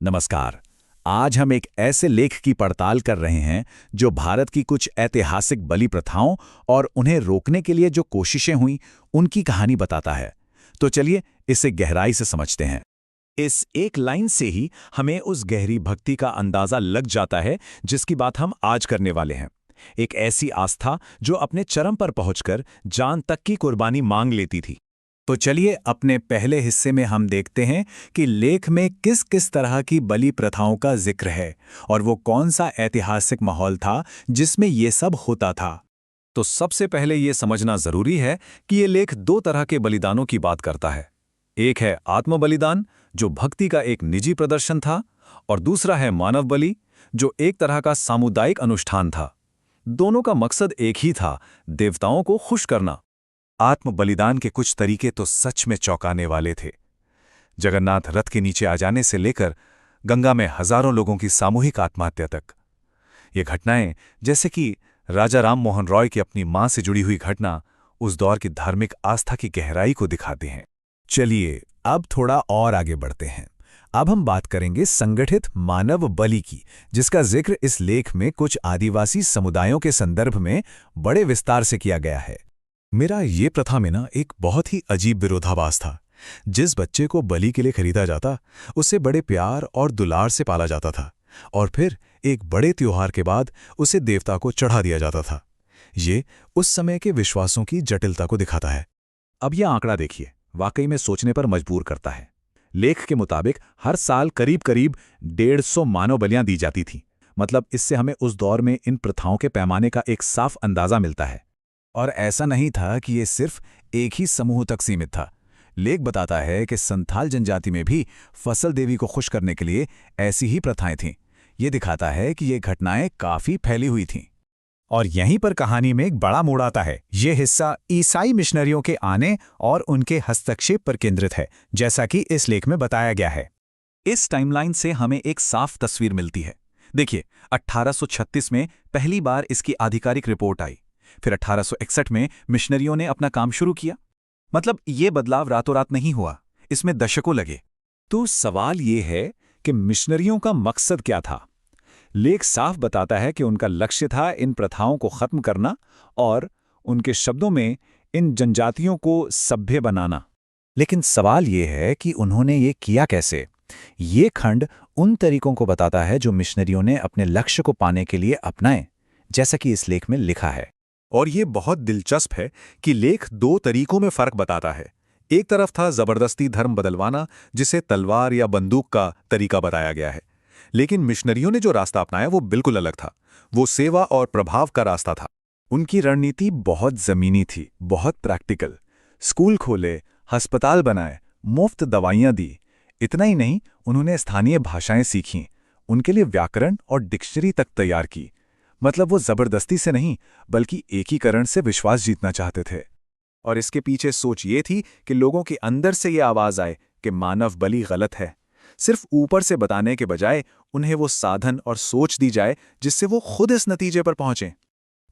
नमस्कार। आज हम एक ऐसे लेख की पड़ताल कर रहे हैं जो भारत की कुछ ऐतिहासिक बलि प्रथाओं और उन्हें रोकने के लिए जो कोशिशें हुईं, उनकी कहानी बताता है। तो चलिए इसे गहराई से समझते हैं। इस एक लाइन से ही हमें उस गहरी भक्ति का अंदाजा लग जाता है जिसकी बात हम आज करने वाले हैं। एक ऐसी आस्था जो अपने चरम पर पहुंचकर जान तक की कुर्बानी मांग लेती थी। तो चलिए अपने पहले हिस्से में हम देखते हैं कि लेख में किस किस तरह की बलि प्रथाओं का जिक्र है और वो कौन सा ऐतिहासिक माहौल था जिसमें ये सब होता था। तो सबसे पहले ये समझना जरूरी है कि ये लेख दो तरह के बलिदानों की बात करता है। एक है आत्म बलिदान, जो भक्ति का एक निजी प्रदर्शन था, और दूसरा है मानव बलि, जो एक तरह का सामुदायिक अनुष्ठान था। दोनों का मकसद एक ही था, देवताओं को खुश करना। आत्म बलिदान के कुछ तरीके तो सच में चौंकाने वाले थे। जगन्नाथ रथ के नीचे आ जाने से लेकर गंगा में हजारों लोगों की सामूहिक आत्महत्या तक। ये घटनाएं, जैसे कि राजा राम मोहन रॉय की अपनी मां से जुड़ी हुई घटना, उस दौर की धार्मिक आस्था की गहराई को दिखाते हैं। चलिए अब थोड़ा और आगे बढ़ते हैं। अब हम बात करेंगे संगठित मानव बलि की, जिसका जिक्र इस लेख में कुछ आदिवासी समुदायों के संदर्भ में बड़े विस्तार से किया गया है। मेरा ये प्रथा में एक बहुत ही अजीब विरोधाभास था। जिस बच्चे को बलि के लिए खरीदा जाता, उसे बड़े प्यार और दुलार से पाला जाता था, और फिर एक बड़े त्योहार के बाद उसे देवता को चढ़ा दिया जाता था। ये उस समय के विश्वासों की जटिलता को दिखाता है। अब यह आंकड़ा देखिए, वाकई में सोचने पर मजबूर करता है। लेख के मुताबिक हर साल करीब करीब 150 मानव बलियां दी जाती थीं। मतलब इससे हमें उस दौर में इन प्रथाओं के पैमाने का एक साफ अंदाजा मिलता है। और ऐसा नहीं था कि ये सिर्फ एक ही समूह तक सीमित था। लेख बताता है कि संथाल जनजाति में भी फसल देवी को खुश करने के लिए ऐसी ही प्रथाएं थीं। ये दिखाता है कि ये घटनाएं काफी फैली हुई थीं। और यहीं पर कहानी में एक बड़ा मोड़ आता है। ये हिस्सा ईसाई मिशनरियों के आने और उनके हस्तक्षेप पर केंद्रित है, जैसा कि इस लेख में बताया गया है। इस टाइमलाइन से हमें एक साफ तस्वीर मिलती है। देखिए, 1836 में पहली बार इसकी आधिकारिक रिपोर्ट आई। फिर 1861 में मिशनरियों ने अपना काम शुरू किया। मतलब ये बदलाव रातों रात नहीं हुआ, इसमें दशकों लगे। तो सवाल ये है कि मिशनरियों का मकसद क्या था। लेख साफ बताता है कि उनका लक्ष्य था इन प्रथाओं को खत्म करना और, उनके शब्दों में, इन जनजातियों को सभ्य बनाना। लेकिन सवाल ये है कि उन्होंने ये किया कैसे। ये खंड उन तरीकों को बताता है जो मिशनरियों ने अपने लक्ष्य को पाने के लिए अपनाए, जैसा कि इस लेख में लिखा है। और ये बहुत दिलचस्प है कि लेख दो तरीकों में फर्क बताता है। एक तरफ था जबरदस्ती धर्म बदलवाना, जिसे तलवार या बंदूक का तरीका बताया गया है। लेकिन मिशनरियों ने जो रास्ता अपनाया वो बिल्कुल अलग था। वो सेवा और प्रभाव का रास्ता था। उनकी रणनीति बहुत जमीनी थी, बहुत प्रैक्टिकल। स्कूल खोले, अस्पताल बनाए, मुफ्त दवाइयां दी। इतना ही नहीं, उन्होंने स्थानीय भाषाएं सीखीं, उनके लिए व्याकरण और डिक्शनरी तक तैयार की। मतलब वो जबरदस्ती से नहीं, बल्कि एकीकरण से विश्वास जीतना चाहते थे। और इसके पीछे सोच ये थी कि लोगों के अंदर से ये आवाज आए कि मानव बलि गलत है। सिर्फ ऊपर से बताने के बजाय उन्हें वो साधन और सोच दी जाए जिससे वो खुद इस नतीजे पर पहुंचें।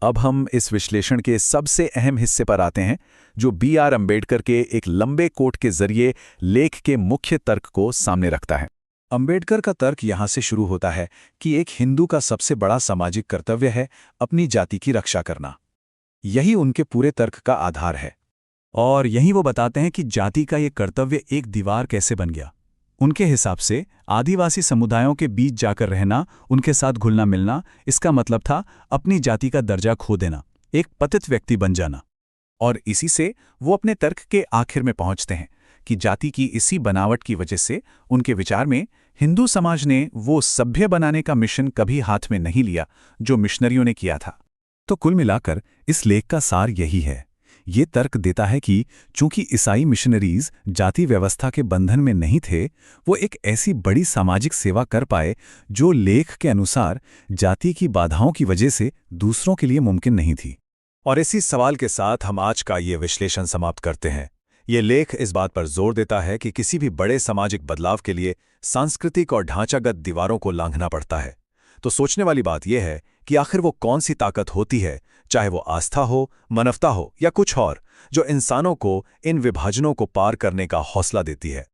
अब हम इस विश्लेषण के सबसे अहम हिस्से पर आते हैं, जो B.R. अम्बेडकर के एक लंबे कोट के जरिए लेख के मुख्य तर्क को सामने रखता है। अम्बेडकर का तर्क यहां से शुरू होता है कि एक हिंदू का सबसे बड़ा सामाजिक कर्तव्य है अपनी जाति की रक्षा करना। यही उनके पूरे तर्क का आधार है। और यहीं वो बताते हैं कि जाति का ये कर्तव्य एक दीवार कैसे बन गया। उनके हिसाब से आदिवासी समुदायों के बीच जाकर रहना, उनके साथ घुलना मिलना, इसका मतलब था अपनी जाति का दर्जा खो देना, एक पतित व्यक्ति बन जाना। और इसी से वो अपने तर्क के आखिर में पहुंचते हैं कि जाति की इसी बनावट की वजह से उनके विचार में हिंदू समाज ने वो सभ्य बनाने का मिशन कभी हाथ में नहीं लिया जो मिशनरियों ने किया था। तो कुल मिलाकर इस लेख का सार यही है। ये तर्क देता है कि चूंकि ईसाई मिशनरीज जाति व्यवस्था के बंधन में नहीं थे, वो एक ऐसी बड़ी सामाजिक सेवा कर पाए जो लेख के अनुसार जाति की बाधाओं की वजह से दूसरों के लिए मुमकिन नहीं थी। और इसी सवाल के साथ हम आज का ये विश्लेषण समाप्त करते हैं। ये लेख इस बात पर जोर देता है कि किसी भी बड़े सामाजिक बदलाव के लिए सांस्कृतिक और ढांचागत दीवारों को लांघना पड़ता है। तो सोचने वाली बात यह है कि आखिर वो कौन सी ताकत होती है, चाहे वो आस्था हो, मानवता हो या कुछ और, जो इंसानों को इन विभाजनों को पार करने का हौसला देती है।